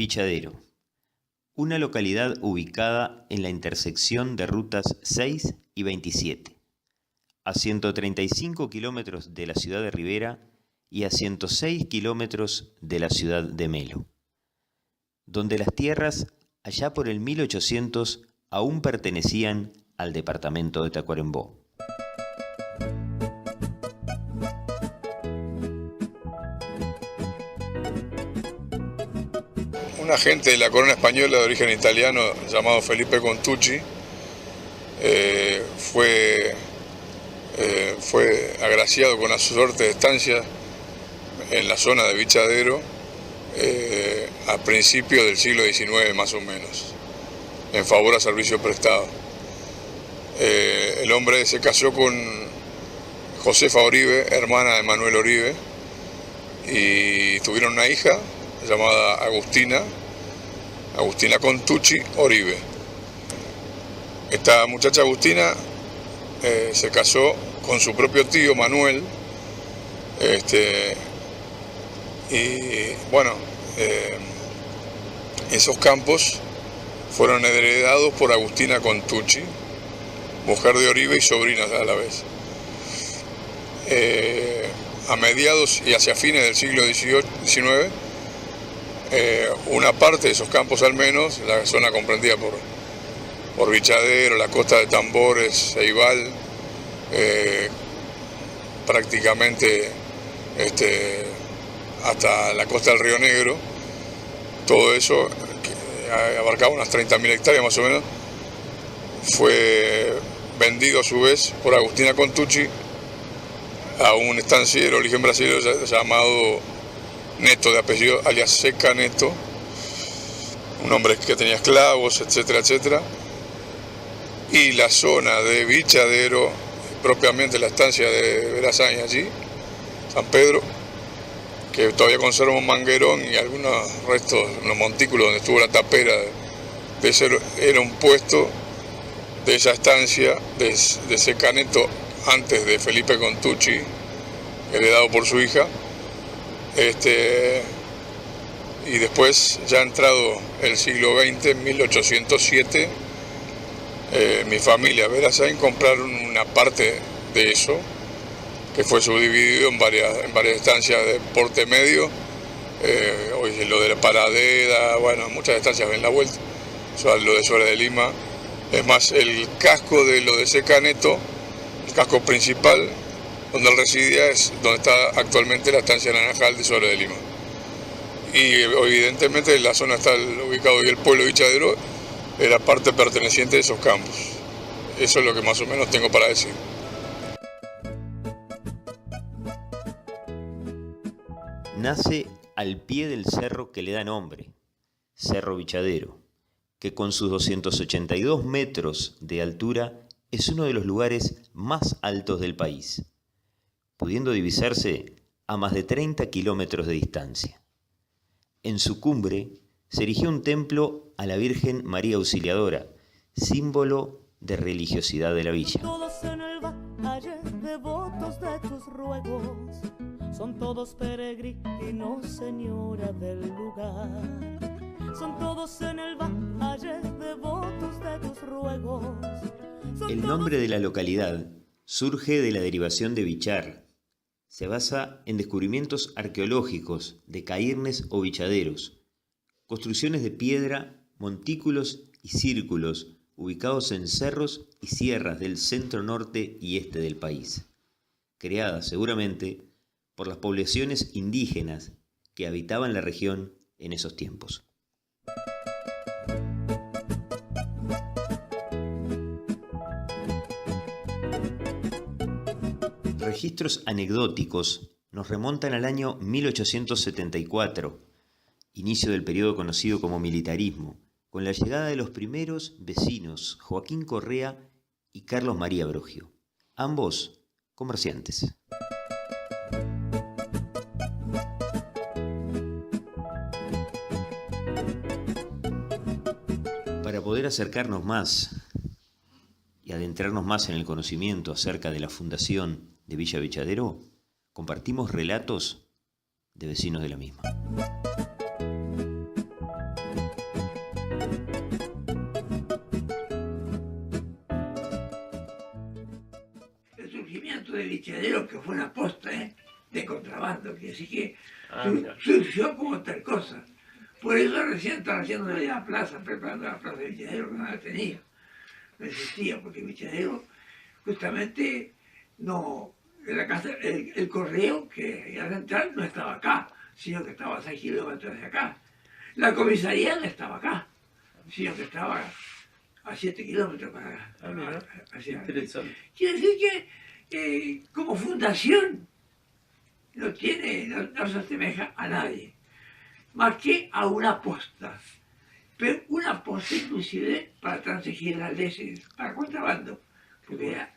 Vichadero, una localidad ubicada en la intersección de rutas 6 y 27, a 135 kilómetros de la ciudad de Rivera y a 106 kilómetros de la ciudad de Melo, donde las tierras allá por el 1800 aún pertenecían al departamento de Tacuarembó. Un agente de la corona española de origen italiano llamado Felipe Contucci fue agraciado con una suerte de estancia en la zona de Vichadero a principios del siglo XIX más o menos, en favor a servicio prestado. El hombre se casó con Josefa Oribe, hermana de Manuel Oribe, y tuvieron una hija llamada Agustina Contucci Oribe. Esta muchacha Agustina se casó con su propio tío Manuel, y bueno, esos campos fueron heredados por Agustina Contucci, mujer de Oribe y sobrina a la vez. A mediados y hacia fines del siglo XIX, una parte de esos campos al menos, la zona comprendida por Vichadero, la costa de Tambores, Ceibal, prácticamente hasta la costa del Río Negro, todo eso, que abarcaba unas 30.000 hectáreas más o menos, fue vendido a su vez por Agustina Contucci a un estanciero de origen brasileño llamado Neto, de apellido alias Seca Neto, un hombre que tenía esclavos, etcétera, etcétera. Y la zona de Vichadero, propiamente la estancia de Verazaña allí, San Pedro, que todavía conserva un manguerón y algunos restos, unos montículos donde estuvo la tapera de ese, era un puesto de esa estancia de Seca Neto antes de Felipe Contucci, heredado por su hija. Y después, ya entrado el siglo XX, en 1807, mi familia Verazain compraron una parte de eso, que fue subdividido en varias estancias de porte medio, hoy lo de la Paradeda, bueno, muchas estancias en la vuelta, lo de Suárez de Lima. Es más, el casco de lo de Seca Neto, el casco principal, donde él residía, es donde está actualmente la estancia Naranjal de Suárez de Lima. Y evidentemente la zona está ubicado hoy el pueblo de Vichadero, era parte perteneciente de esos campos. Eso es lo que más o menos tengo para decir. Nace al pie del cerro que le da nombre, Cerro Vichadero, que con sus 282 metros de altura es uno de los lugares más altos del país, pudiendo divisarse a más de 30 kilómetros de distancia. En su cumbre se erigió un templo a la Virgen María Auxiliadora, símbolo de religiosidad de la villa. Todos en el valle devotos de tus ruegos, son todos peregrinos, señora del lugar. Son todos en el valle devotos de tus ruegos. El nombre de la localidad surge de la derivación de bichar. Se basa en descubrimientos arqueológicos de cairnes o bichaderos, construcciones de piedra, montículos y círculos ubicados en cerros y sierras del centro norte y este del país, creadas seguramente por las poblaciones indígenas que habitaban la región en esos tiempos. Registros anecdóticos nos remontan al año 1874, inicio del periodo conocido como militarismo, con la llegada de los primeros vecinos Joaquín Correa y Carlos María Brogio, ambos comerciantes. Para poder acercarnos más y adentrarnos más en el conocimiento acerca de la fundación de Villa Vichadero, compartimos relatos de vecinos de la misma. surgimiento del bichadero, que fue una posta de contrabando, que así que surgió como tal cosa. Por eso recién están haciendo la plaza, preparando la plaza de bichadero, que no la tenía, no existía, porque el bichadero justamente no, la casa, el correo que era central no estaba acá, sino que estaba a 6 kilómetros de acá. La comisaría no estaba acá, sino que estaba a 7 kilómetros para acá. Interesante. Quiere decir que como fundación no se asemeja a nadie, más que a una posta. Pero una posta inclusive para transigir las leyes, para contrabando, porque ya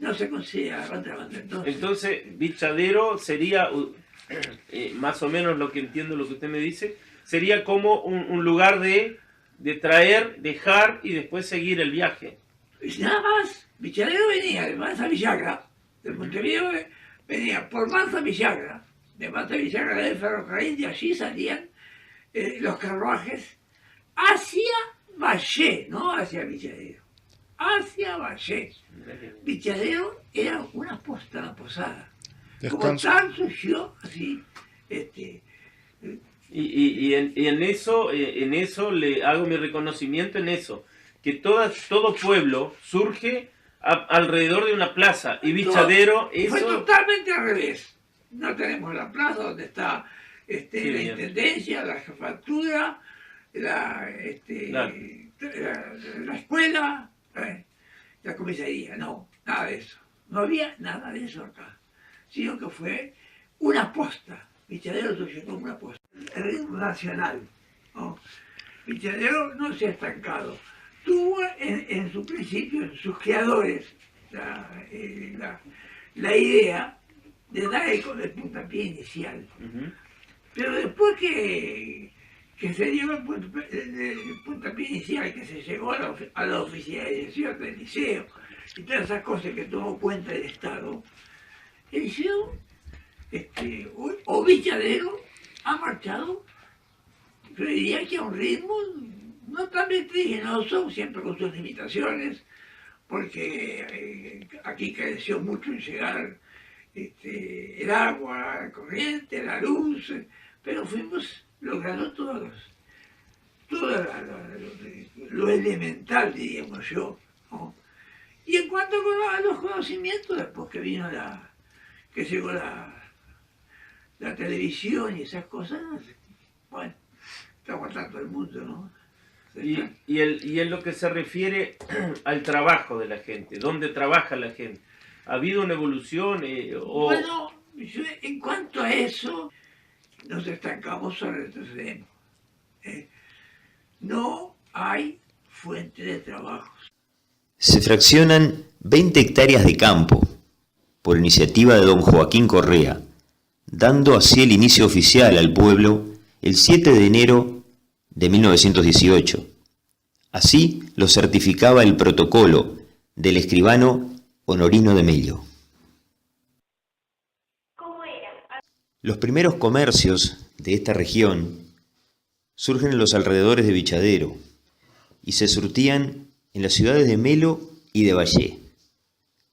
no se considera contrabando entonces. Entonces, bichadero sería, más o menos lo que entiendo lo que usted me dice, sería como un lugar de traer, dejar y después seguir el viaje. Y nada más, bichadero venía de Mansa Villagra, de Montevideo venía por Mansa Villagra, de Mansa Villagra del ferrocarril, de allí salían los carruajes hacia Valle, no hacia Bichadero, hacia Valle. Bichadero era una posta, una posada. Como tal surgió así, Y en eso le hago mi reconocimiento en eso, que todo pueblo surge alrededor de una plaza, y bichadero eso... Fue totalmente al revés. No tenemos la plaza donde está la intendencia, la jefatura, la escuela, la comisaría, no, nada de eso. No había nada de eso acá, sino que fue una posta. Bichadero surgió como una posta. El ritmo nacional, ¿no? Bichadero no se ha estancado. Tuvo en su principio, en sus creadores, la idea de dar el puntapié inicial. Pero después que se dio el puntapié inicial, que se llegó a la oficialización del liceo y todas esas cosas que tomó cuenta el Estado, el liceo o Bichadero ha marchado, yo diría que a un ritmo no tan vertiginoso, siempre con sus limitaciones, porque aquí creció mucho en llegar el agua, la corriente, la luz, pero fuimos logrando todo lo elemental, diríamos yo, ¿no? Y en cuanto a los conocimientos, después que vino que llegó la televisión y esas cosas, bueno, estamos tratando el mundo, ¿no? Y en lo que se refiere al trabajo de la gente, ¿dónde trabaja la gente? ¿Ha habido una evolución? Bueno, en cuanto a eso, nos estancamos o retrocedemos. No hay fuente de trabajo. Se fraccionan 20 hectáreas de campo, por iniciativa de don Joaquín Correa, dando así el inicio oficial al pueblo el 7 de enero de 1918. Así lo certificaba el protocolo del escribano Honorino de Mello. Los primeros comercios de esta región surgen en los alrededores de Bichadero y se surtían en las ciudades de Melo y de Valle,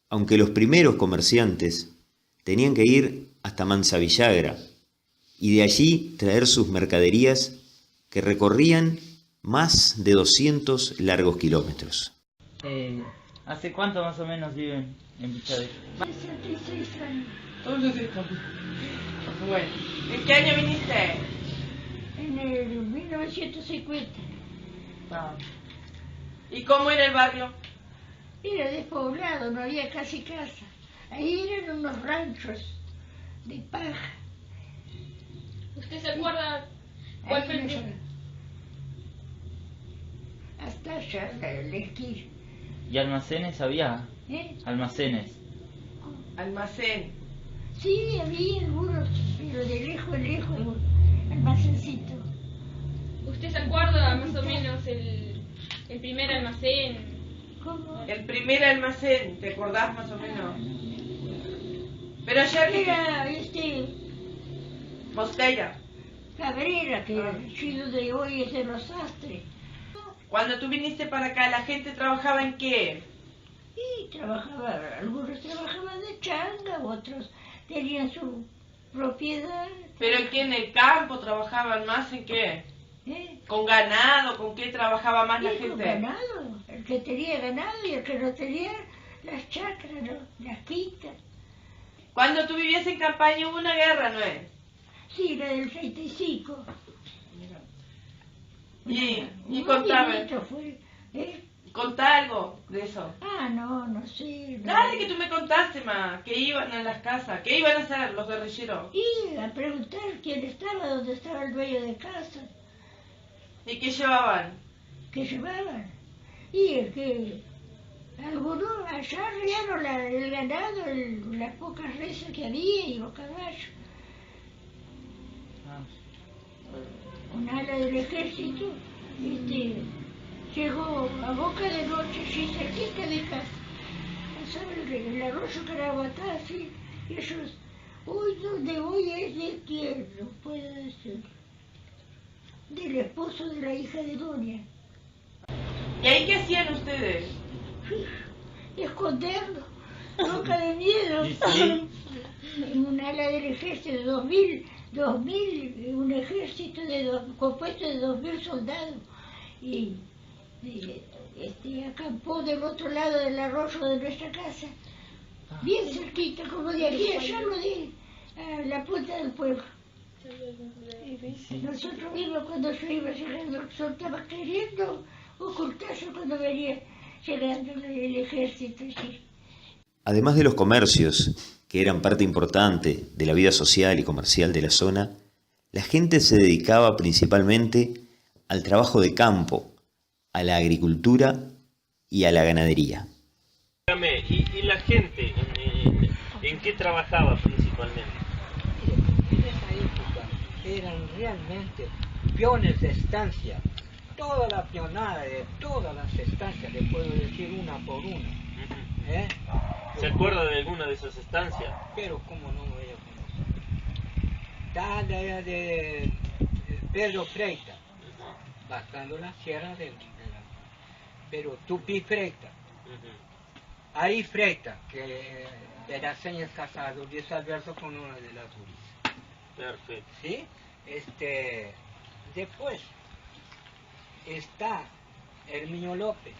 aunque los primeros comerciantes tenían que ir hasta Mansa Villagra y de allí traer sus mercaderías que recorrían más de 200 largos kilómetros. ¿Hace cuánto más o menos viven en Bichadero? 66 años. Todos estos. Bueno, ¿en qué año viniste? En el 1950. Ah. ¿Y cómo era el barrio? Era despoblado, no había casi casa. Ahí eran unos ranchos de paja. ¿Usted se acuerda cuál fue el primer? Hasta allá, la esquina. ¿Y almacenes había? ¿Eh? Almacenes. Almacén. Sí, había algunos, pero de lejos, almacencito. ¿Usted se acuerda más o menos el primer almacén? ¿Cómo? El primer almacén, ¿te acordás más o menos? Pero allá Era Mosqueira. Cabrera, que el chido de hoy es de los sastres. Cuando tú viniste para acá, ¿la gente trabajaba en qué? Y algunos trabajaban de changa, otros tenían su propiedad. ¿Pero que en el campo trabajaban más en qué? ¿Eh? ¿Con ganado? ¿Con qué trabajaba más la Y con gente? ganado, el que tenía ganado y el que no tenía las chacras, ¿no? Las quintas. Cuando tú vivías en campaña hubo una guerra, ¿no es? Sí, la del 35. Y contame. Fue, ¿eh? Contá algo de eso. Ah, no sé. Dale, que tú me contaste, ma, que iban a las casas. ¿Qué iban a hacer los guerrilleros? Y a preguntar quién estaba, dónde estaba el dueño de casa. ¿Y qué llevaban? ¿Qué llevaban? Y el que algunos allá arriaron el ganado, las pocas reses que había y los caballos. Un ala del ejército llegó a Boca de Noche, allí cerquita de casa. Pasaba el arroyo Caraguatá, así, y ellos, hoy donde voy es de quién, no puedo decir, del esposo de la hija de Doña. ¿Y ahí qué hacían ustedes? Esconderlo, loca de miedo. En un ala del ejército de 2000, un ejército compuesto de 2000 soldados. Y acampó del otro lado del arroyo de nuestra casa, bien cerquita, como de aquí allá a la punta del pueblo. Nosotros vimos cuando yo iba llegando, el sol estaba queriendo ocultarse cuando venía llegando el ejército allí. Además de los comercios, que eran parte importante de la vida social y comercial de la zona, la gente se dedicaba principalmente al trabajo de campo, a la agricultura y a la ganadería. ¿Y la gente en qué trabajaba principalmente? En esa época eran realmente peones de estancia. Toda la peonada de todas las estancias, le puedo decir una por una. ¿Eh? ¿Se acuerda de alguna de esas estancias? Pero cómo no me voy a conocer. Está de Pedro Freita, bajando la sierra pero Tupi Freita. Ahí Freita, que de las señas casado, Luis Alberto con una de las Uris. Perfecto. ¿Sí? Después está Herminio López,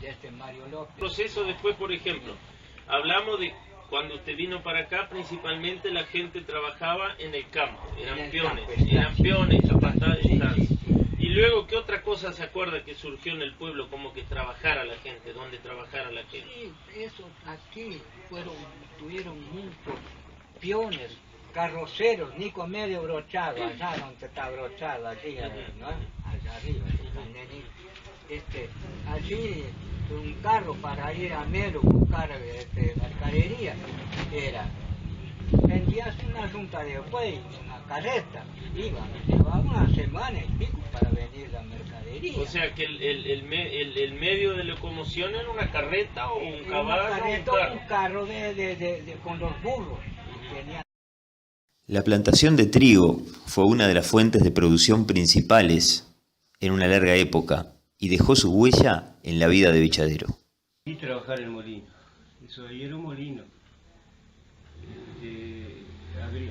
desde Mario López. Proceso después, por ejemplo, hablamos de cuando usted vino para acá, principalmente la gente trabajaba en el campo, eran peones, capataz de estancia. Y luego, ¿qué otra cosa se acuerda que surgió en el pueblo, como que trabajara la gente, donde trabajara la gente? Sí, eso aquí tuvieron muchos peones, carroceros, Nico medio brochado, allá donde está brochado, allí, ¿no? Allá arriba, allí un carro para ir a Melo, buscar mercadería, vendías una junta de buey, una carreta, llevaba una semana y pico para venir la mercadería. O sea que el medio de locomoción era una carreta o un caballo. Un carro con los burros. La plantación de trigo fue una de las fuentes de producción principales en una larga época y dejó su huella en la vida de Vichadero. Y trabajar el molino, eso ahí era un molino.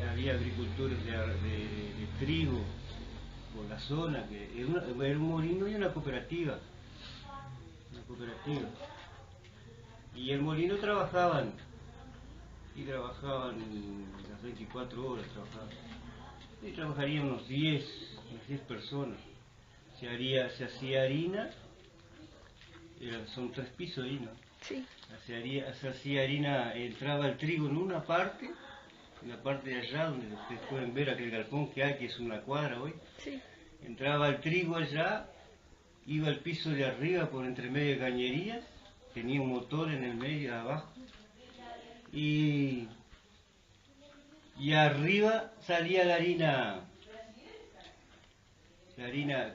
Había agricultores de trigo por la zona, que era un molino y una cooperativa. Y el molino trabajaban las 24 horas, y trabajarían unas 10 personas. Se hacía harina, son 3 pisos ahí, ¿no? Sí. Se hacía harina, entraba el trigo en una parte, en la parte de allá, donde ustedes pueden ver aquel galpón que hay, que es una cuadra hoy. Sí. Entraba el trigo allá, iba al piso de arriba por entre medio de cañerías, tenía un motor en el medio de abajo, y arriba salía la harina.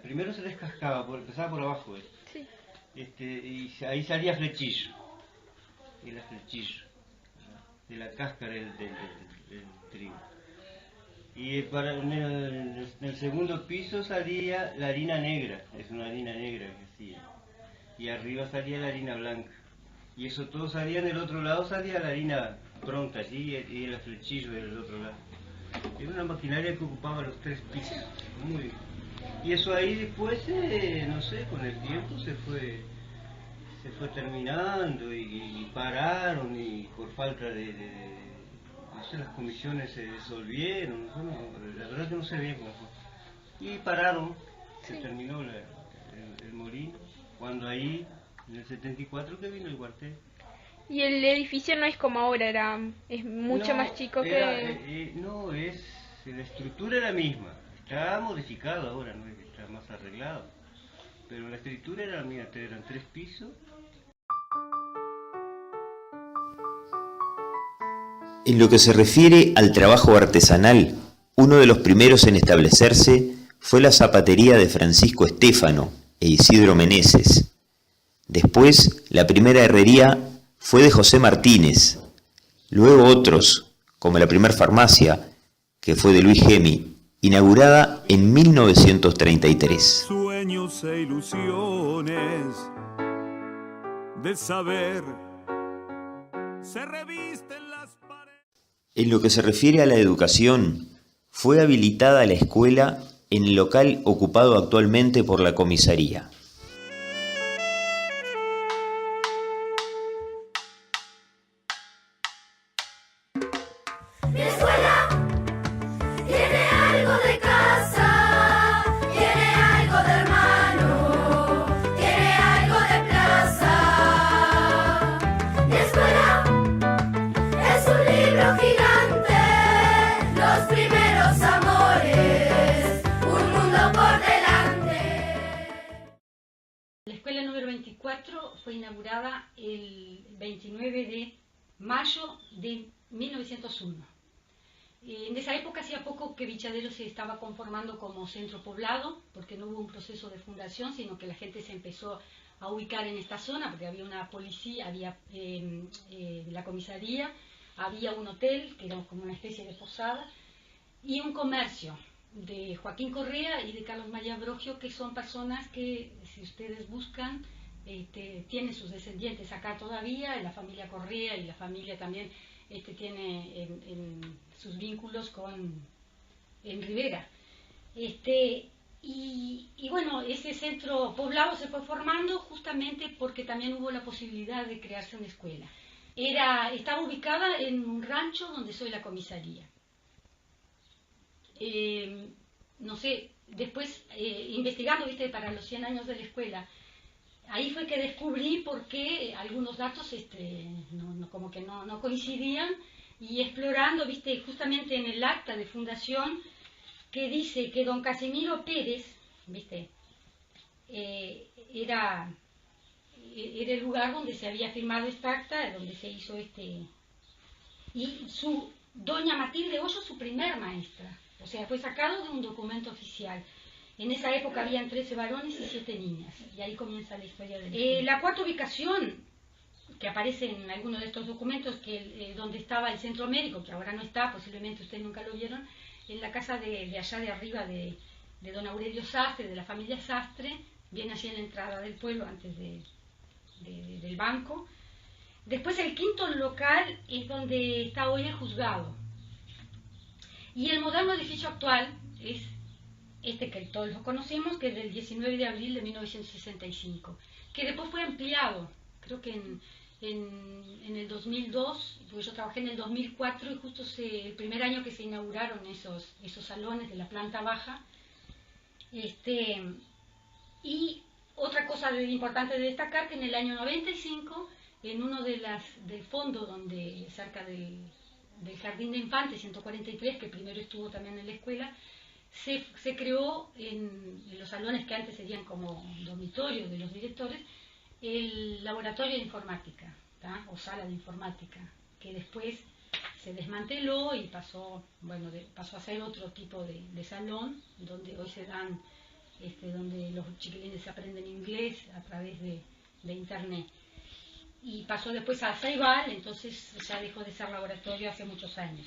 Primero se descascaba, empezaba por abajo, Sí. Y ahí salía flechillo, era flechillo, de la cáscara del trigo. Y en el segundo piso salía la harina negra, es una harina negra que hacía, y arriba salía la harina blanca. Y eso todo salía en el otro lado, salía la harina pronta allí y el flechillo del otro lado. Era una maquinaria que ocupaba los 3 pisos. Muy bien. Y eso ahí después, no sé, con el tiempo se fue terminando y pararon y por falta no sé, las comisiones se disolvieron, la verdad que no sé bien cómo fue. Y pararon, se terminó el molino, cuando ahí, en el 74 que vino el cuartel. Y el edificio no es como ahora, es mucho más chico que... La estructura es la misma, está modificado ahora, ¿no? Está más arreglado, pero la estructura era la misma, eran 3 pisos. En lo que se refiere al trabajo artesanal, uno de los primeros en establecerse fue la zapatería de Francisco Estéfano e Isidro Meneses. Después, la primera herrería fue de José Martínez. Luego otros, como la primera farmacia, que fue de Luis Gemi, inaugurada en 1933. Sueños e ilusiones de saber se revisten las paredes. En lo que se refiere a la educación, fue habilitada la escuela en el local ocupado actualmente por la comisaría. Mi escuela tiene algo de casa, tiene algo de hermano, tiene algo de plaza. Mi escuela es un libro gigante, los primeros amores, un mundo por delante. La escuela número 24 fue inaugurada el 29 de mayo de 1901. En esa época hacía poco que Vichadero se estaba conformando como centro poblado, porque no hubo un proceso de fundación, sino que la gente se empezó a ubicar en esta zona, porque había una policía, había la comisaría, había un hotel, que era como una especie de posada, y un comercio de Joaquín Correa y de Carlos María Brogio, que son personas que, si ustedes buscan, tienen sus descendientes acá todavía, la familia Correa y la familia también tiene en sus vínculos en Rivera. Y bueno, ese centro poblado se fue formando justamente porque también hubo la posibilidad de crearse una escuela. Estaba ubicada en un rancho donde soy la comisaría. No sé, después investigando, para los 100 años de la escuela, ahí fue que descubrí por qué algunos datos como que no coincidían, y explorando, justamente en el acta de fundación, que dice que don Casimiro Pérez, era el lugar donde se había firmado esta acta, donde se hizo y su doña Matilde Hoyo, su primer maestra, o sea, fue sacado de un documento oficial. En esa época habían 13 varones y 7 niñas, y ahí comienza la historia de la escuela. La cuarta ubicación, que aparece en algunos de estos documentos, donde estaba el centro médico, que ahora no está, posiblemente ustedes nunca lo vieron, en la casa de allá de arriba de don Aurelio Sastre, de la familia Sastre, viene así en la entrada del pueblo, antes del banco. Después el quinto local es donde está hoy el juzgado. Y el moderno edificio actual es que todos lo conocemos, que es del 19 de abril de 1965, que después fue ampliado, creo que en el 2002, porque yo trabajé en el 2004, y justo el primer año que se inauguraron esos salones de la planta baja. Y otra cosa importante de destacar, que en el año 95, en uno del fondo, cerca del Jardín de Infantes 143, que primero estuvo también en la escuela, se creó en los salones que antes serían como dormitorios de los directores, el laboratorio de informática, o sala de informática, que después se desmanteló y pasó a ser otro tipo de salón, donde hoy se dan, donde los chiquilines aprenden inglés a través de internet. Y pasó después a Ceibal, entonces ya dejó de ser laboratorio hace muchos años.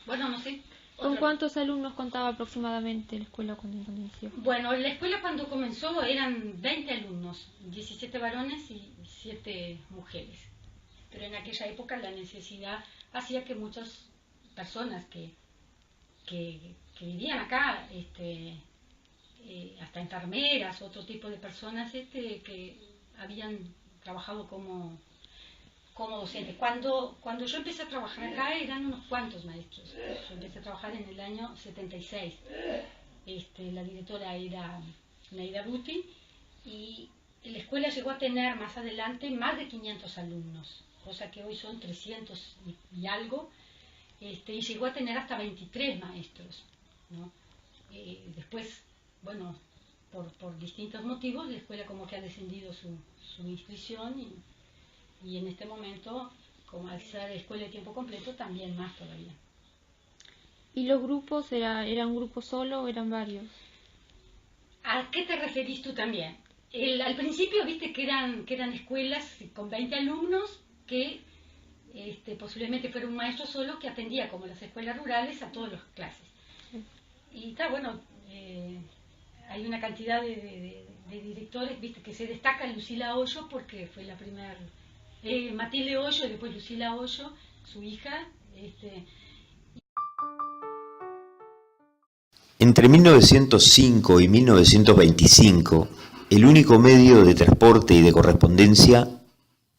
Bueno, no sé, ¿Con cuántos alumnos contaba aproximadamente la escuela cuando inició? Bueno, la escuela cuando comenzó eran 20 alumnos, 17 varones y 7 mujeres. Pero en aquella época la necesidad hacía que muchas personas que vivían acá, hasta enfermeras, otro tipo de personas que habían trabajado como docentes. Cuando yo empecé a trabajar acá eran unos cuantos maestros. Yo empecé a trabajar en el año 76. La directora era Neida Buti y la escuela llegó a tener más adelante más de 500 alumnos, cosa que hoy son 300 y algo, y llegó a tener hasta 23 maestros, ¿no? Después, bueno, por distintos motivos, la escuela como que ha descendido su inscripción y en este momento, como al ser escuela de tiempo completo, también más todavía. ¿Y los grupos, era un grupo solo o eran varios? ¿A qué te referís tú también? Al principio viste que eran escuelas con 20 alumnos que posiblemente fuera un maestro solo que atendía, como las escuelas rurales, a todas las clases. Y está bueno, hay una cantidad de directores, viste, que se destaca Lucila Hoyo porque fue la primera, Matilde Hoyo y después Lucila Hoyo, su hija. Entre 1905 y 1925, el único medio de transporte y de correspondencia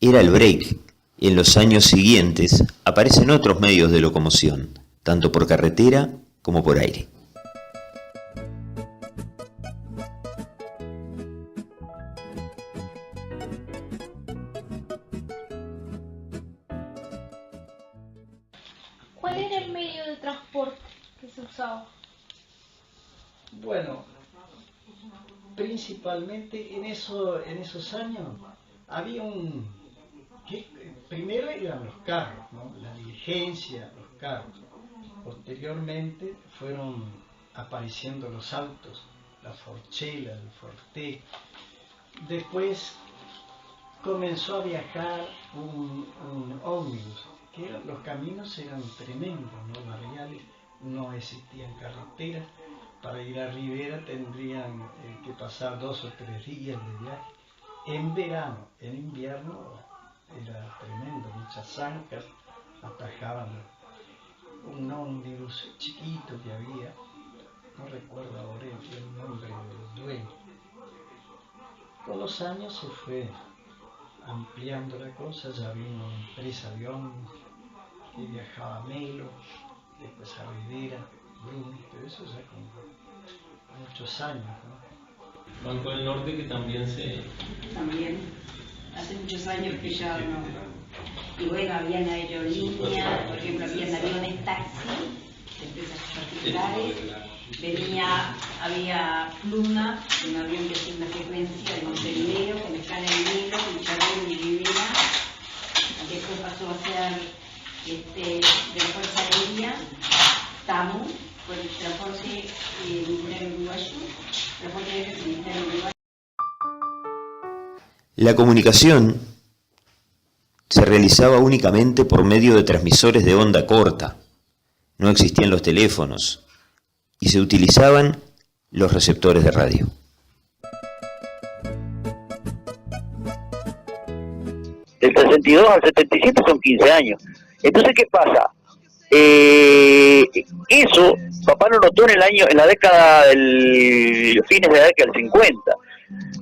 era el break. En los años siguientes aparecen otros medios de locomoción, tanto por carretera como por aire. ¿Cuál era el medio de transporte que se usaba? Bueno, principalmente en esos años había primero eran los carros, ¿no? La diligencia, los carros. Posteriormente fueron apareciendo los autos, la Forchela, el Forte. Después comenzó a viajar un ómnibus, que los caminos eran tremendos, ¿no? Barriales, no existían carreteras. Para ir a Rivera tendrían que pasar 2 o 3 días de viaje. En verano, en invierno era tremendo, muchas zancas atajaban un ómnibus chiquito que había, no recuerdo ahora el nombre del dueño. Con los años se fue ampliando la cosa, ya vino una empresa de ómnibus que viajaba a Melo, después a Rivera, Bruni, pero eso ya con muchos años, ¿no? Banco del Norte que también También, hace muchos años que ya no. Y bueno, habían aerolíneas, por ejemplo, habían aviones taxi, empresas particulares. Había Pluma, un avión que hacía una frecuencia de Montevideo, con escala en Melo, Cucharón y Rivera. Después pasó a ser de la Fuerza Aérea, TAMU, por el transporte militar uruguayo, transporte aéreo militar uruguayo. La comunicación se realizaba únicamente por medio de transmisores de onda corta. No existían los teléfonos y se utilizaban los receptores de radio. Del 62 al 77 son 15 años. Entonces, ¿qué pasa? Eso papá lo notó en la década fines de la década del 50.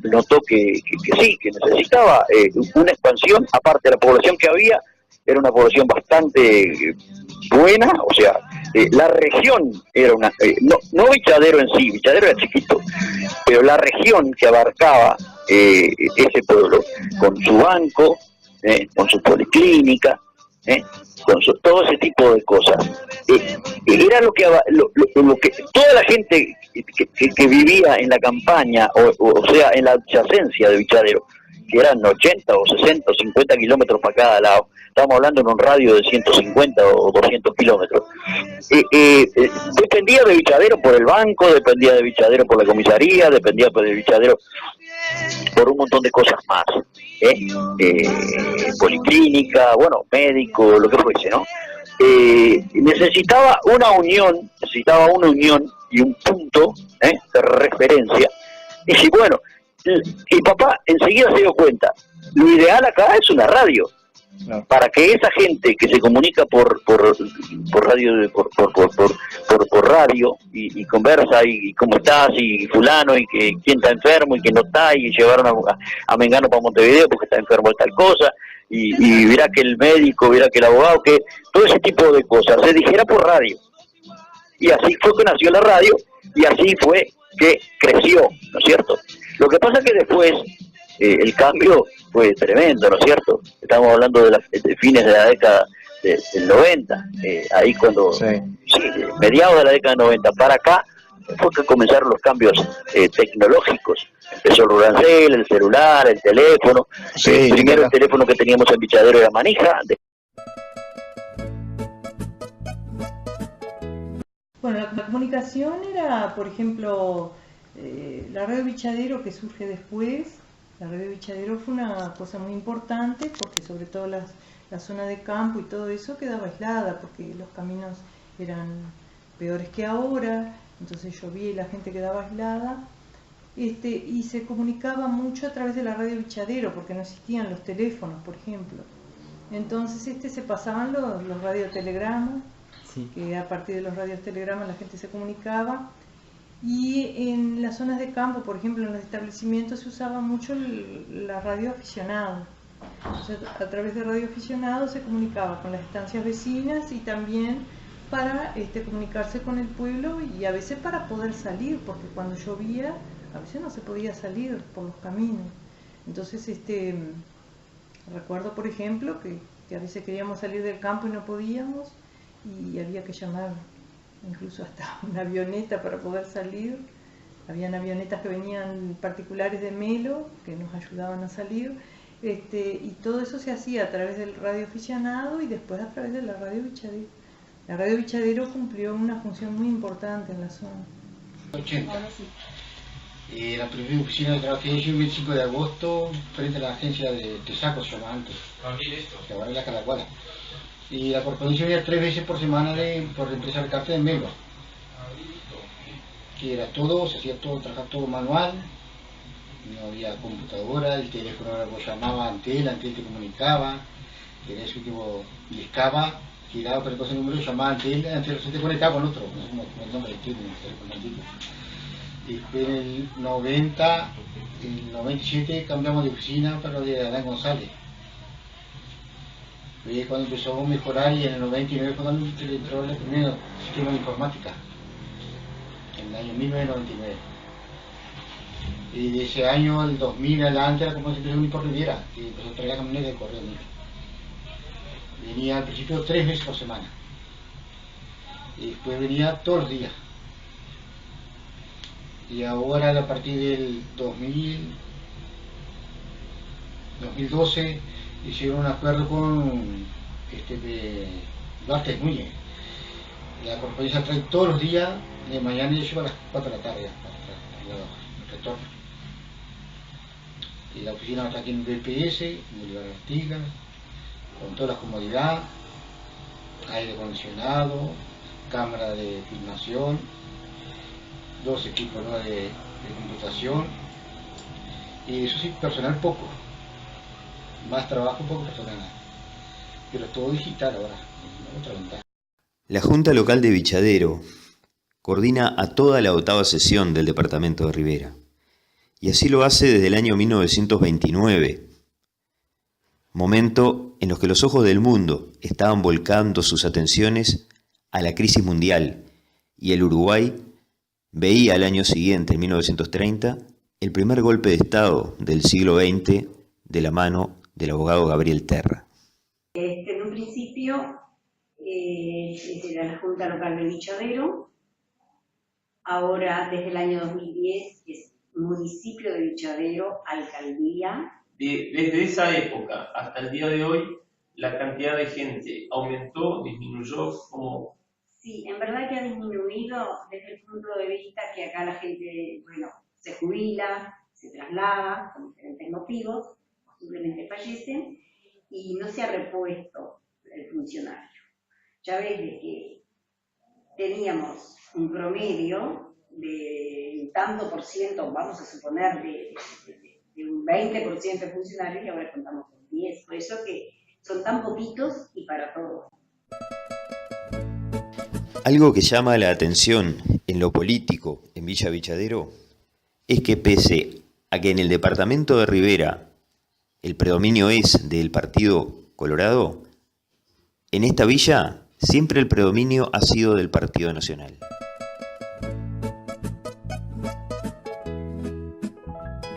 Notó que sí, que necesitaba una expansión. Aparte, la población que había era una población bastante buena, o sea, la región era una, no Vichadero en sí, Vichadero era chiquito, pero la región que abarcaba ese pueblo, con su banco, con su policlínica, con todo ese tipo de cosas, era lo que toda la gente que vivía en la campaña, o sea, en la adyacencia de Vichadero, que eran 80 o 60 o 50 kilómetros para cada lado, estamos hablando en un radio de 150 o 200 kilómetros, dependía de Vichadero por el banco, dependía de Vichadero por la comisaría, dependía de Vichadero por un montón de cosas más, policlínica, bueno, médico, lo que fuese, ¿no? necesitaba una unión y un punto de referencia. Y si bueno, y papá enseguida se dio cuenta, lo ideal acá es una radio, para que esa gente que se comunica por radio, por radio y conversa y cómo estás y fulano y que quién está enfermo y quién no está y llevaron a Mengano para Montevideo porque está enfermo de tal cosa y verá que el médico, verá que el abogado, que todo ese tipo de cosas se dijera por radio. Y así fue que nació la radio y así fue que creció, ¿no es cierto? Lo que pasa es que después el cambio fue tremendo, ¿no es cierto? Estamos hablando de fines de la década del 90, ahí cuando, mediados de la década del 90 para acá, fue que comenzaron los cambios tecnológicos. Empezó el Rurancel, el celular, el teléfono. Primero el teléfono que teníamos en Vichadero era manija. Bueno, la comunicación era, por ejemplo, la radio Vichadero que surge después. La radio Vichadero fue una cosa muy importante porque sobre todo la zona de campo y todo eso quedaba aislada porque los caminos eran peores que ahora, entonces llovía y la gente quedaba aislada. Y se comunicaba mucho a través de la radio Vichadero porque no existían los teléfonos, por ejemplo. Entonces se pasaban los radiotelegramas, que a partir de los radiotelegramas la gente se comunicaba. Y en las zonas de campo, por ejemplo, en los establecimientos se usaba mucho la radio aficionado. Entonces, a través de radio aficionado se comunicaba con las estancias vecinas y también para comunicarse con el pueblo y a veces para poder salir, porque cuando llovía a veces no se podía salir por los caminos. Entonces, recuerdo, por ejemplo, que a veces queríamos salir del campo y no podíamos y había que llamar incluso hasta una avioneta para poder salir. Habían avionetas que venían particulares de Melo que nos ayudaban a salir, y todo eso se hacía a través del radio aficionado y después a través de la radio Vichadero. La radio Vichadero cumplió una función muy importante en la zona. 80. La primera oficina trabajé yo el 25 de agosto frente a la agencia de Tesaco, se llama antes, que ahora es la Calacuala. Y la corporación venía 3 veces por semana por empresa de carta de Melo, que era todo, se hacía todo, trabajaba todo manual, no había computadora, el teléfono lo llamaba Antel te comunicaba, era eso que discaba, giraba por el número, llamaba Antel se te conectaba con otro, no sé cómo el nombre del teléfono. Y después en el 90, en el 97 cambiamos de oficina para lo de Adán González. Fue cuando empezó a mejorar y en el 99 fue cuando entró el primer sistema de informática, en el año 1999. Y de ese año, el 2000 adelante, era como si empezó un por Riviera, que empezó a traer la camioneta de correo. Venía al principio 3 veces por semana, y después venía todos los días. Y ahora, a partir del 2012, hicieron un acuerdo con Duarte Núñez. La corporación trae todos los días, de mañana y lleva a las 4 de la tarde el retorno. Y la oficina está aquí en BPS, en Bolívar Artigas, con toda la comodidad, aire acondicionado, cámara de filmación, 2 equipos de computación, y eso sí, personal poco. Más trabajo, poco personal, pero todo digital ahora, otra ventaja. La Junta Local de Vichadero coordina a toda la 8ª sesión del departamento de Rivera, y así lo hace desde el año 1929, momento en los que los ojos del mundo estaban volcando sus atenciones a la crisis mundial, y el Uruguay veía al año siguiente, en 1930, el primer golpe de Estado del siglo XX de la mano del abogado Gabriel Terra. En un principio era la Junta Local de Vichadero, ahora desde el año 2010 es municipio de Vichadero, alcaldía. Desde esa época hasta el día de hoy, la cantidad de gente aumentó, disminuyó, como... Sí, en verdad que ha disminuido desde el punto de vista que acá la gente, se jubila, se traslada por diferentes motivos, simplemente fallecen y no se ha repuesto el funcionario. ya ves de que teníamos un promedio de un tanto por ciento, vamos a suponer, de un 20% de funcionarios y ahora contamos con 10%. Por eso que son tan poquitos y para todos. Algo que llama la atención en lo político en Villa Vichadero es que pese a que en el departamento de Rivera el predominio es del Partido Colorado, en esta villa siempre el predominio ha sido del Partido Nacional.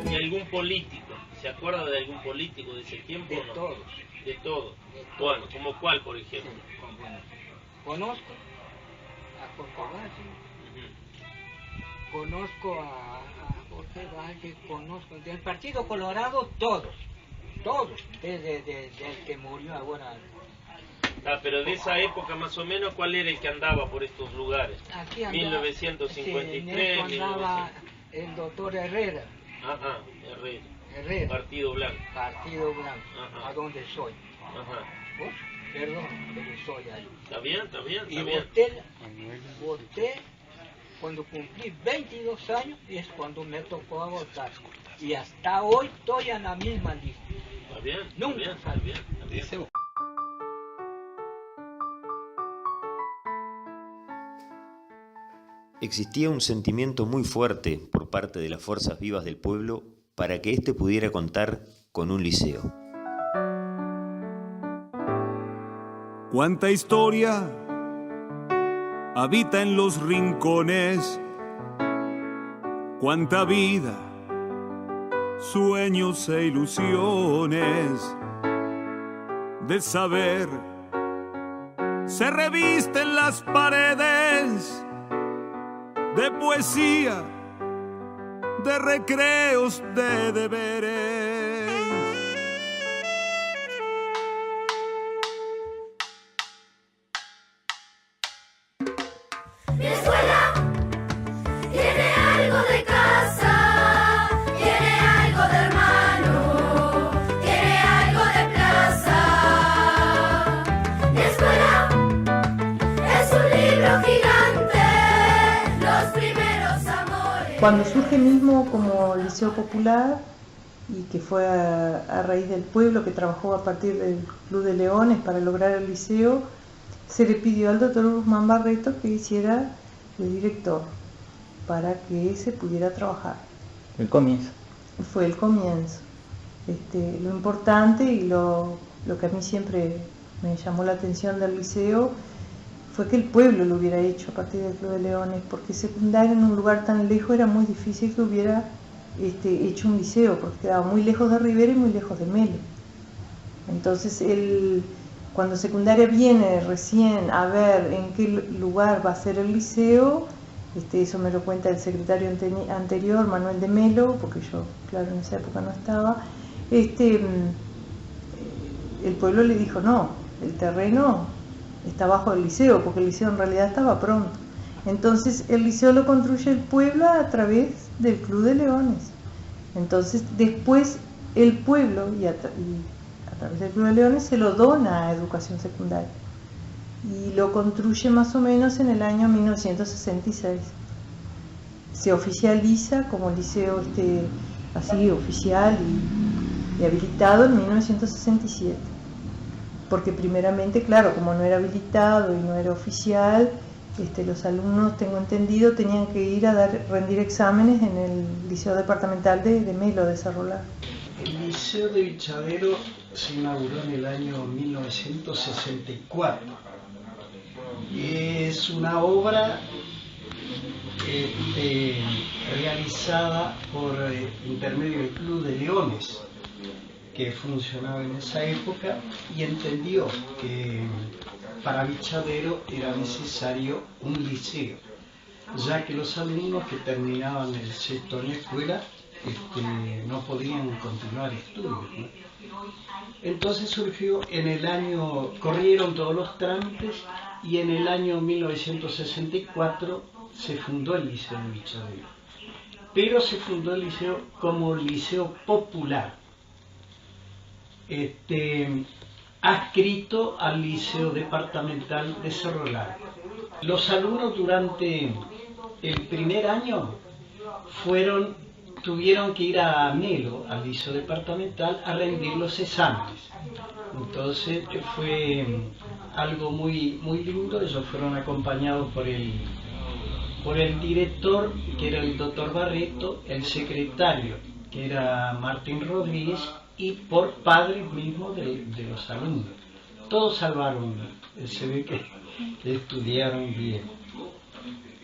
¿Y algún político? ¿Se acuerda de algún político de ese tiempo o no? Todos. De todos. Bueno, ¿como cuál, por ejemplo? Conozco a Jorge Valle, conozco a Jorge Valle, conozco del Partido Colorado todos, desde el que murió ahora. Pero de esa época más o menos, ¿cuál era el que andaba por estos lugares? Aquí andaba, 1953, en esto andaba el doctor Herrera. Herrera. Partido Blanco. Partido Blanco, a donde soy. ¿Vos? Perdón, pero soy ahí. Está bien. Y voté cuando cumplí 22 años, y es cuando me tocó votar. Y hasta hoy estoy en la misma lista. Está bien. Nunca salí. Existía un sentimiento muy fuerte por parte de las fuerzas vivas del pueblo para que éste pudiera contar con un liceo. Cuánta historia habita en los rincones, cuánta vida, sueños e ilusiones de saber se revisten las paredes de poesía, de recreos, de deberes. Mi escuela tiene algo de casa, tiene algo de hermano, tiene algo de plaza. Mi escuela es un libro gigante, los primeros amores. Cuando surge mismo como Liceo Popular, y que fue a raíz del pueblo que trabajó a partir del Club de Leones para lograr el liceo, se le pidió al doctor Guzmán Barreto que hiciera de director para que se pudiera trabajar. El comienzo. Fue el comienzo. Lo importante y lo que a mí siempre me llamó la atención del liceo fue que el pueblo lo hubiera hecho a partir del Club de Leones, porque secundaria en un lugar tan lejos era muy difícil que hubiera hecho un liceo, porque quedaba muy lejos de Rivera y muy lejos de Melo. Entonces cuando secundaria viene recién a ver en qué lugar va a ser el liceo, eso me lo cuenta el secretario anterior, Manuel de Melo, porque yo, claro, en esa época no estaba, el pueblo le dijo, no, el terreno está bajo el liceo, porque el liceo en realidad estaba pronto. Entonces el liceo lo construye el pueblo a través del Club de Leones. Entonces después el pueblo, y a través del Club de Leones, se lo dona a educación secundaria. Y lo construye más o menos en el año 1966. Se oficializa como liceo así oficial y habilitado en 1967. Porque primeramente, claro, como no era habilitado y no era oficial, los alumnos, tengo entendido, tenían que ir a rendir exámenes en el Liceo Departamental de Melo, de Cerro Largo. El Liceo de Vichadero se inauguró en el año 1964. Es una obra realizada por intermedio del Club de Leones, que funcionaba en esa época, y entendió que para Vichadero era necesario un liceo, ya que los alumnos que terminaban el sexto en la escuela no podían continuar estudios, ¿no? Entonces surgió corrieron todos los trámites, y en el año 1964 se fundó el Liceo de Vichadero, pero se fundó el liceo como Liceo Popular. adscrito al Liceo Departamental de Cerro Largo. Los alumnos durante el primer año tuvieron que ir a Melo, al Liceo Departamental, a rendir los exámenes. Entonces fue algo muy lindo. Ellos fueron acompañados por el director, que era el doctor Barreto, el secretario, que era Martín Rodríguez, y por padres mismos de los alumnos. Todos salvaron, se ve que estudiaron bien.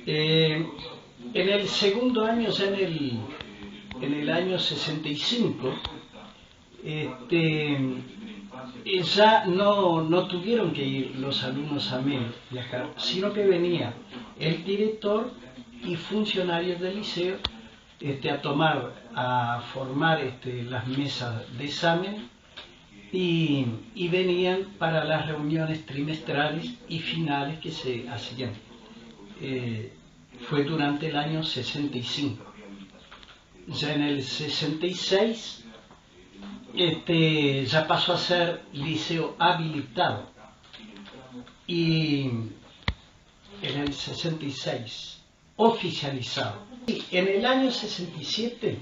En el segundo año, ya en el año 65, ya no tuvieron que ir los alumnos a Melo viajar, sino que venía el director y funcionarios del liceo a formar las mesas de examen y venían para las reuniones trimestrales y finales que se hacían. Fue durante el año 65. Ya en el 66 ya pasó a ser liceo habilitado, y en el 66 oficializado. Y en el año 67,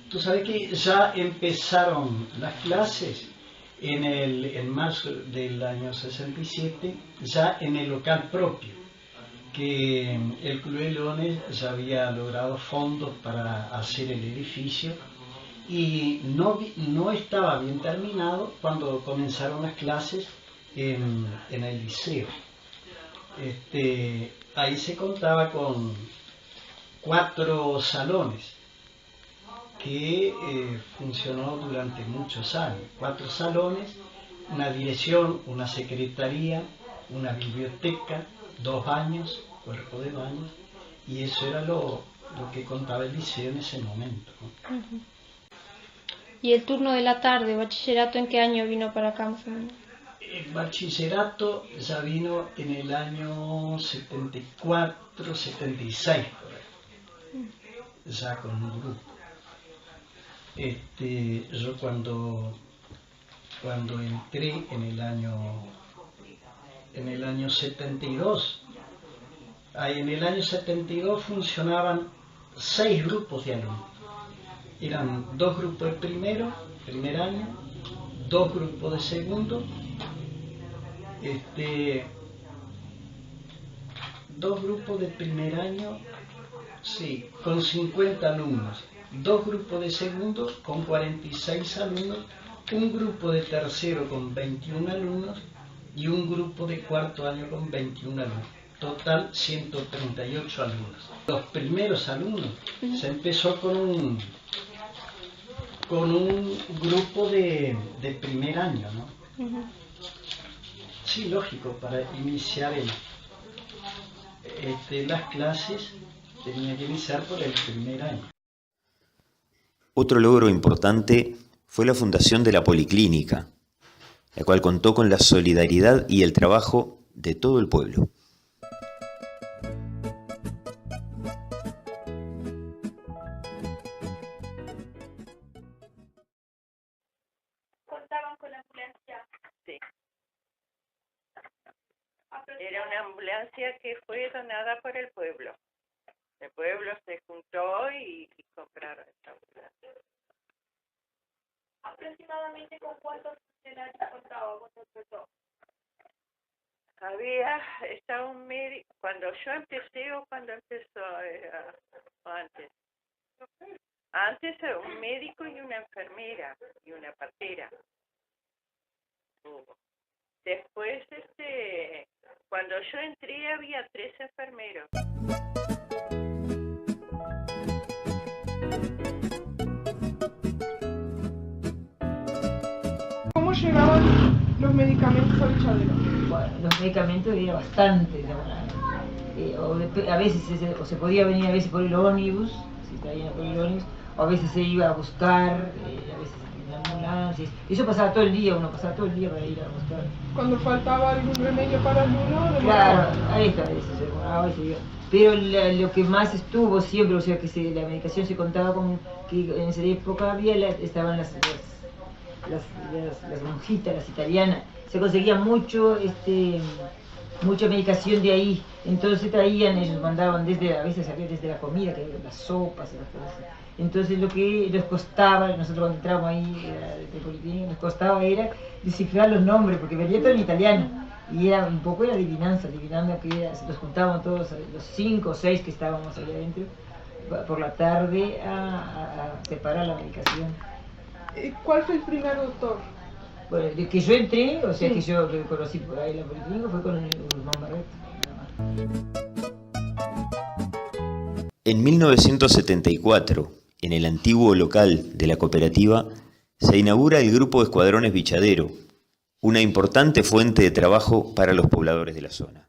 tú sabes que ya empezaron las clases en marzo del año 67, ya en el local propio, que el Club de Leones ya había logrado fondos para hacer el edificio, y no estaba bien terminado cuando comenzaron las clases en el liceo. Ahí se contaba con 4 salones que funcionó durante muchos años. 4 salones, una dirección, una secretaría, una biblioteca, 2 baños, cuerpo de baños, y eso era lo que contaba el liceo en ese momento, ¿no? Uh-huh. ¿Y el turno de la tarde, bachillerato, en qué año vino para acá? El bachillerato ya vino en el año 74, 76, por ahí, ya con un grupo. Yo cuando entré en el año 72, en el año 72 funcionaban 6 grupos de alumnos. Eran 2 grupos de primer año, 2 grupos de segundo, 2 grupos de primer año, sí, con 50 alumnos, 2 grupos de segundo con 46 alumnos, un grupo de tercero con 21 alumnos y un grupo de cuarto año con 21 alumnos. Total 138 alumnos. Los primeros alumnos se empezó con un grupo de primer año, ¿no? Uh-huh. Sí, lógico, para iniciar las clases tenía que iniciar por el primer año. Otro logro importante fue la fundación de la Policlínica, la cual contó con la solidaridad y el trabajo de todo el pueblo. ¿Contaban con la ambulancia? Sí. Era una ambulancia que fue donada por el pueblo. El pueblo se juntó y compraron esta ambulancia. ¿Aproximadamente con cuántos funcionarios contaba cuando empezó? Estaba un médico, cuando yo empecé o cuando empezó, antes. Antes un médico y una enfermera y una partera. Después, cuando yo entré había 3 enfermeros. ¿Cómo llegaban los medicamentos al Bichadero? Bueno, los medicamentos era bastante, a veces se podía venir a veces por el ómnibus, si traían por el ómnibus, o a veces se iba a buscar, a veces en ambulancias. Eso pasaba todo el día, uno pasaba todo el día para ir a buscar. Cuando faltaba algún remedio para alguno, claro, a veces se demoraba y se iba. Pero lo que más estuvo siempre, o sea que la medicación se contaba con que en esa época estaban las las monjitas, las italianas, se conseguía mucho, mucha medicación de ahí, entonces traían, ellos mandaban a veces había desde la comida, que las sopas, las cosas. Entonces lo que nos costaba, nosotros cuando entramos ahí de Policlínica, nos costaba era descifrar los nombres, porque venía todo en italiano, y era un poco la adivinanza, adivinando que nos juntábamos todos, los 5 o 6 que estábamos allá adentro, por la tarde a separar la medicación. ¿Cuál fue el primer doctor? Bueno, de que yo entré, o sea que yo conocí por ahí la Policlínica, fue con el Guzmán Barreto. En 1974, en el antiguo local de la cooperativa, se inaugura el Grupo de Escuadrones Vichadero, una importante fuente de trabajo para los pobladores de la zona.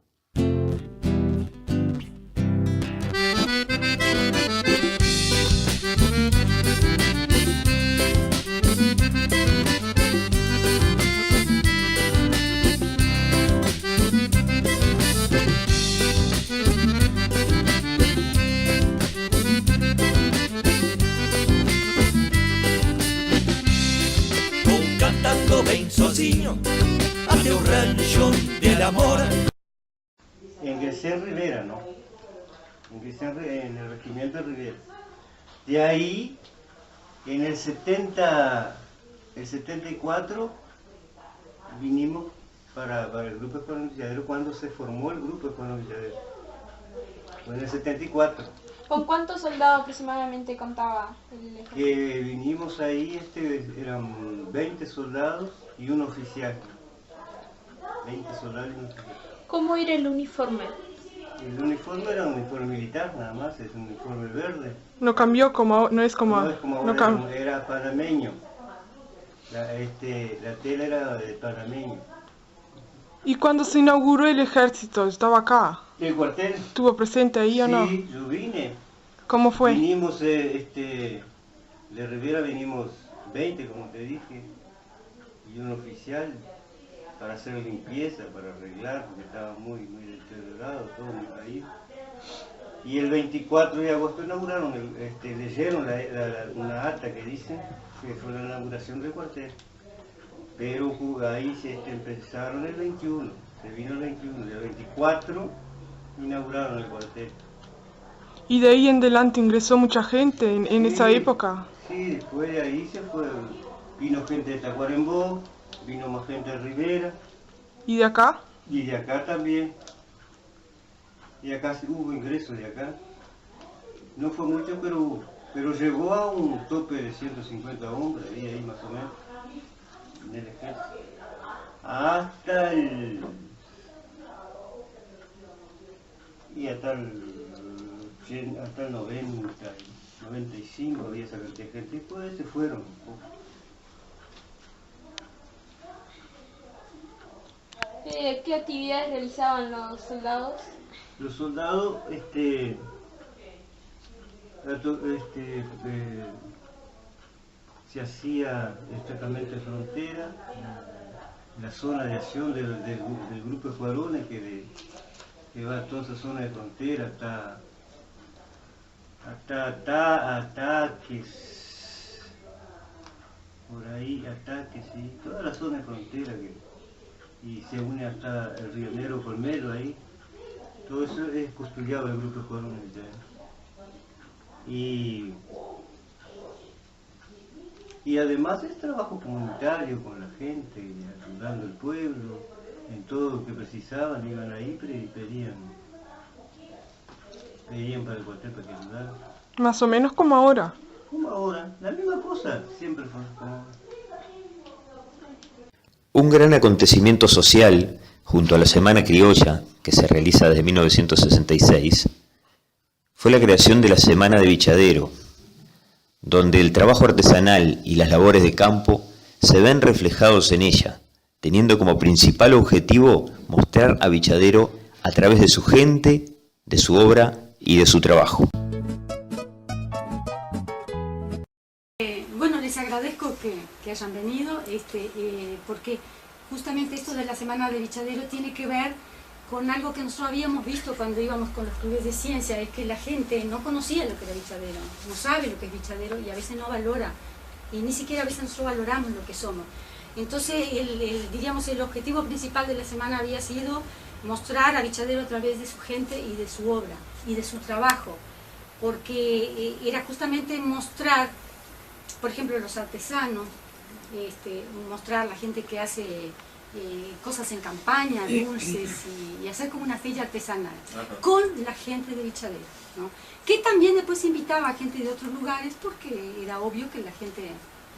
Hacia un rancho del amor. Ingresé en Rivera, ¿no? Ingresé en el regimiento de Rivera. De ahí, en el 74, vinimos para el Grupo Escuadrón Vichadero, cuando se formó el Grupo Escuadrón Vichadero. Fue en el 74. ¿Con cuántos soldados aproximadamente contaba el ejército? Que vinimos ahí, eran 20 soldados y un oficial. 20 soldados y un oficial. ¿Cómo era el uniforme? El uniforme era un uniforme militar, nada más, es un uniforme verde. No cambió como, no es como... No es como ahora, era panameño. La tela era de panameño. ¿Y cuando se inauguró el ejército, estaba acá? ¿El cuartel? ¿Estuvo presente ahí o no? Sí, yo vine. ¿Cómo fue? Vinimos, de Rivera vinimos 20, como te dije, y un oficial para hacer limpieza, para arreglar, porque estaba muy deteriorado todo mi país. Y el 24 de agosto inauguraron, leyeron una acta que dice que fue la inauguración del cuartel. Pero ahí empezaron el 21, se vino el 21, y el 24 inauguraron el cuartel. ¿Y de ahí en adelante ingresó mucha gente en Sí, esa época? Sí, después de ahí se fue, vino gente de Tacuarembó, vino más gente de Rivera. ¿Y de acá? Y de acá también. Y acá sí hubo ingresos de acá. No fue mucho, pero llegó a un tope de 150 hombres, ahí más o menos, en el ejército. Hasta el 90, 95 había esa cantidad de gente, después se fueron un poco. ¿Qué actividades realizaban los soldados? Los soldados, se hacía destacamento de frontera, la zona de acción del grupo de escuadrones que va a toda esa zona de frontera, hasta ataques, por ahí ataques, sí, toda la zona de frontera y se une hasta el Río Negro por medio ahí. Todo eso es custodiado del grupo de escuadrones. Y además es trabajo comunitario con la gente, ayudando al pueblo, en todo lo que precisaban, iban ahí y pedían para el cuartel para que ayudaran. Más o menos como ahora. Como ahora, la misma cosa, siempre fue como ahora. Un gran acontecimiento social, junto a la Semana Criolla, que se realiza desde 1966, fue la creación de la Semana de Vichadero, donde el trabajo artesanal y las labores de campo se ven reflejados en ella, teniendo como principal objetivo mostrar a Vichadero a través de su gente, de su obra y de su trabajo. Bueno, les agradezco que hayan venido, porque justamente esto de la Semana de Vichadero tiene que ver con algo que nosotros habíamos visto cuando íbamos con los clubes de ciencia, es que la gente no conocía lo que era Vichadero, no sabe lo que es Vichadero y a veces no valora y ni siquiera a veces nosotros valoramos lo que somos. Entonces, diríamos, el objetivo principal de la semana había sido mostrar a Vichadero a través de su gente y de su obra y de su trabajo, porque era justamente mostrar, por ejemplo, los artesanos, mostrar la gente que hace cosas en campaña, dulces, y hacer como una feria artesanal con la gente de Vichadero, ¿no? Que también después invitaba a gente de otros lugares, porque era obvio que la gente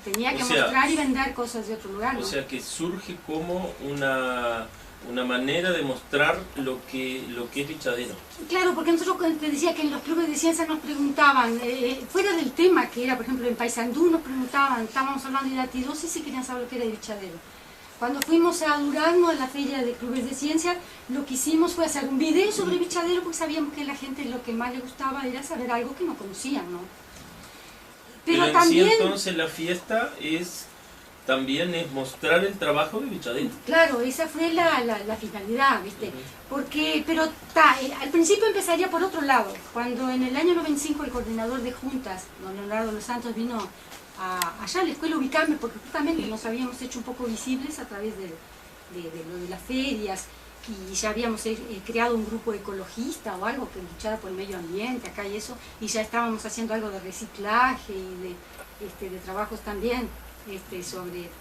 tenía que mostrar y vender cosas de otro lugar, ¿no? O sea que surge como una manera de mostrar lo que es Vichadero. Claro, porque nosotros te decía que en los clubes de ciencia nos preguntaban, fuera del tema que era, por ejemplo, en Paysandú nos preguntaban, estábamos hablando de latidosis y querían saber lo que era Vichadero. Cuando fuimos a Durazno, a la feria de clubes de ciencia, lo que hicimos fue hacer un video sobre Vichadero, porque sabíamos que a la gente lo que más le gustaba era saber algo que no conocían, ¿no? Pero también, sí, entonces la fiesta también es mostrar el trabajo de Vichadero. Claro, esa fue la finalidad, ¿viste? Porque, pero al principio empezaría por otro lado. Cuando en el año 95 el coordinador de juntas, don Leonardo Los Santos, vino allá a la escuela a ubicarme, porque justamente nos habíamos hecho un poco visibles a través de lo de las ferias, y ya habíamos creado un grupo ecologista o algo que luchara por el medio ambiente acá y eso, y ya estábamos haciendo algo de reciclaje y de trabajos también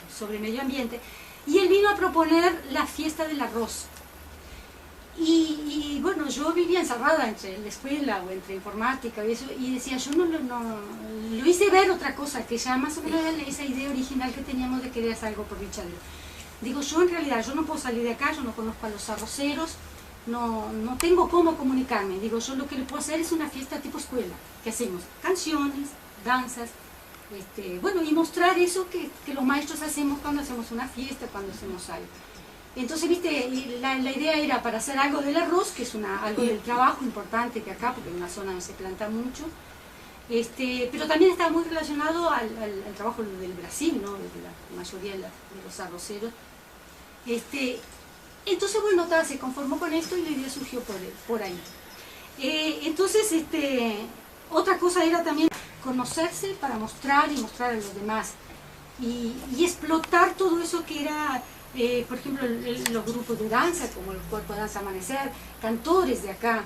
sobre medio ambiente, y él vino a proponer la fiesta del arroz. Y bueno, yo vivía encerrada entre la escuela o entre informática y eso, y decía, yo no lo hice ver otra cosa, que ya más o menos era esa idea original que teníamos de querer hacer algo por Vichadero. Digo, yo en realidad, yo no puedo salir de acá, yo no conozco a los arroceros, no tengo cómo comunicarme. Digo, yo lo que le puedo hacer es una fiesta tipo escuela, que hacemos canciones, danzas, bueno, y mostrar eso que los maestros hacemos cuando hacemos una fiesta, cuando hacemos algo. Entonces, viste, la idea era para hacer algo del arroz, que es algo del trabajo importante que acá, porque es una zona donde se planta mucho, pero también está muy relacionado al trabajo del Brasil, ¿no? De la mayoría de los arroceros. Entonces, bueno, se conformó con esto y la idea surgió por ahí. Entonces, otra cosa era también conocerse para mostrar y mostrar a los demás. Y explotar todo eso que era, por ejemplo, los grupos de danza, como el Cuerpo de Danza Amanecer, cantores de acá,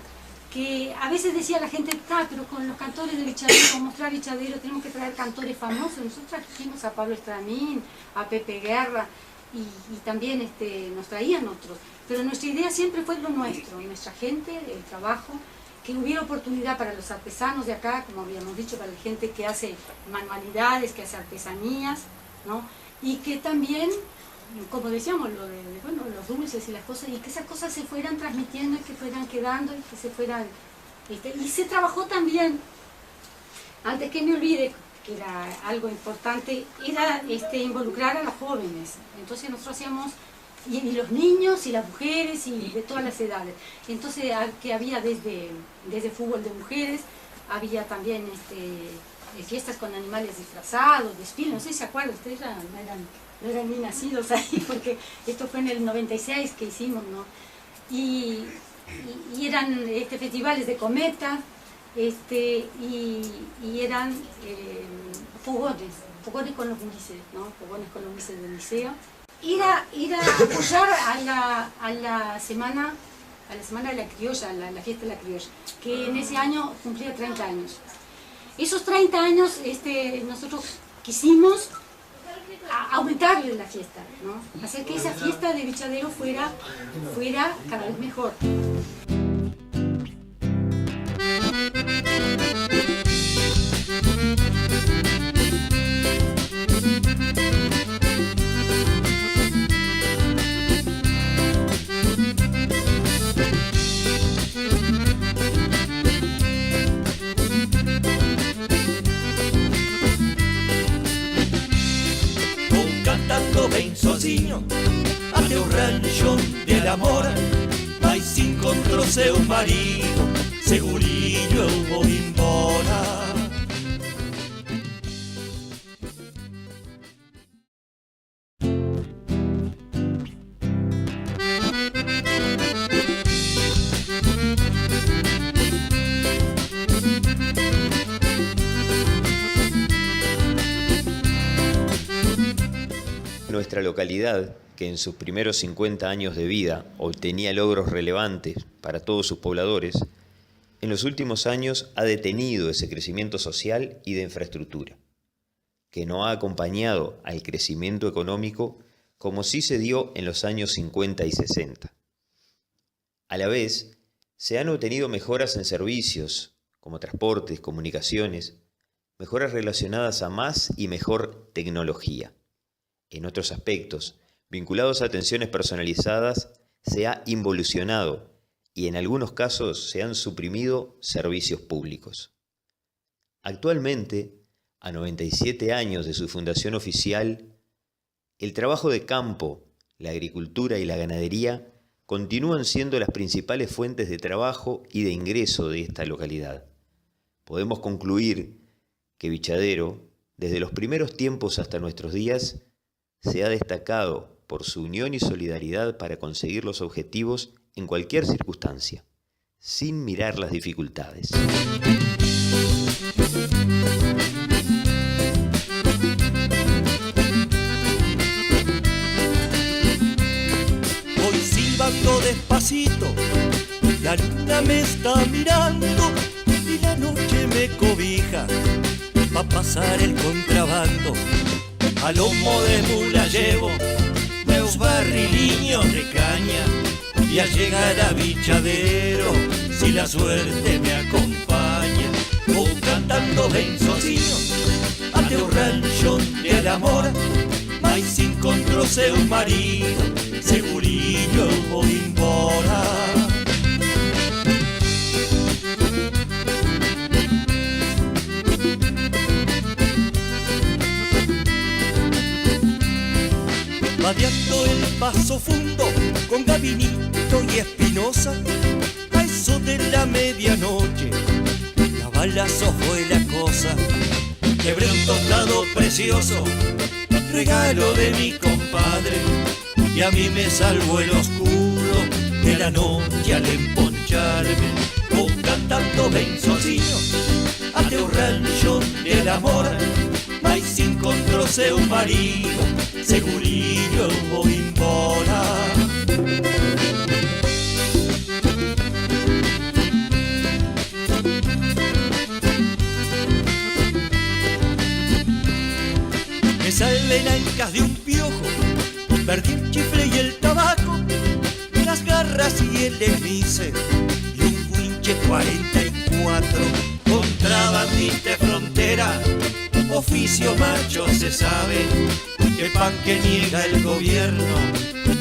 que a veces decía la gente, pero con los cantores de Vichadero, para mostrar Vichadero, tenemos que traer cantores famosos. Nosotros trajimos a Pablo Estramín, a Pepe Guerra, y también nos traían otros. Pero nuestra idea siempre fue lo nuestro, nuestra gente, el trabajo, que hubiera oportunidad para los artesanos de acá, como habíamos dicho, para la gente que hace manualidades, que hace artesanías, ¿no? Y que también, como decíamos, los dulces y las cosas, y que esas cosas se fueran transmitiendo y que fueran quedando y que se fueran... y se trabajó también, antes que me olvide, que era algo importante, era involucrar a los jóvenes. Entonces nosotros hacíamos, y los niños y las mujeres y de todas las edades. Entonces que había desde fútbol de mujeres, había también fiestas con animales disfrazados, desfiles, no sé si se acuerdan, ustedes no eran ni nacidos ahí, porque esto fue en el 96 que hicimos, ¿no? Y eran festivales de cometa, y eran fogones con los gurises, ¿no? Fogones con los gurises del liceo. Ir a apoyar a la semana de la criolla, la fiesta de la criolla, que en ese año cumplía 30 años. Esos 30 años nosotros quisimos aumentarle la fiesta, ¿no? Hacer que esa fiesta de Vichadero fuera cada vez mejor. Ben sozinho até o rancho dell'amore, mas se encontrou seu marido, segurinho eu vou embora. nuestra localidad, que en sus primeros 50 años de vida obtenía logros relevantes para todos sus pobladores, en los últimos años ha detenido ese crecimiento social y de infraestructura, que no ha acompañado al crecimiento económico como sí se dio en los años 50 y 60. A la vez, se han obtenido mejoras en servicios, como transportes, comunicaciones, mejoras relacionadas a más y mejor tecnología. En otros aspectos, vinculados a atenciones personalizadas, se ha involucionado y en algunos casos se han suprimido servicios públicos. Actualmente, a 97 años de su fundación oficial, el trabajo de campo, la agricultura y la ganadería continúan siendo las principales fuentes de trabajo y de ingreso de esta localidad. Podemos concluir que Vichadero, desde los primeros tiempos hasta nuestros días, se ha destacado por su unión y solidaridad para conseguir los objetivos en cualquier circunstancia, sin mirar las dificultades. Voy silbando despacito, la luna me está mirando y la noche me cobija pa' pasar el contrabando. A lomo de mula llevo meus barriliños de caña y al llegar a Vichadero, si la suerte me acompaña, vou cantando ben sozinho até o rancho del amor, mas se encontrou seu marido, segurinho eu vou embora. Vadeando el Paso Fundo con Gabinito y Espinosa, a eso de la medianoche, la balazo fue la cosa. Quebré un tostado precioso, regalo de mi compadre, y a mí me salvó el oscuro de la noche al emponcharme, cantando ben sozinho até o rancho del amor, mas se encontrou seu marido, segurinho eu vou embora. Me salen ancas de un piojo, perdí el chifle y el tabaco, las garras y el esmice, y un winche 44, contrabandista de frontera, oficio macho se sabe, que pan que niega el gobierno,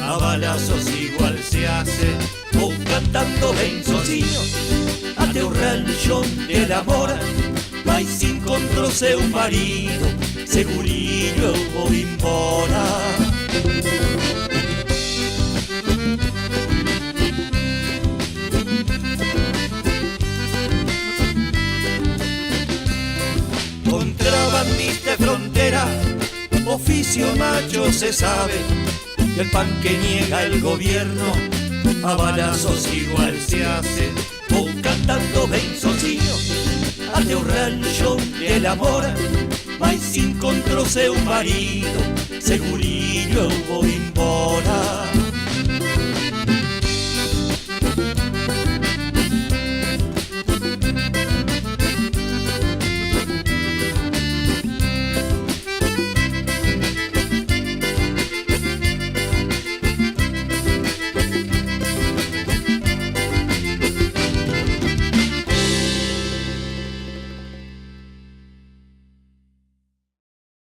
a balazos igual se hace, o cantando ben sozinho até o rancho del amor, mas se encontrou seu marido, segurinho eu vou embora. Contrabandista de frontera, oficio macho se sabe, que el pan que niega el gobierno, a balazos igual se hace, o cantando ben sozinho até o rancho del amor, mas se encontrou seu marido, segurinho eu vou embora.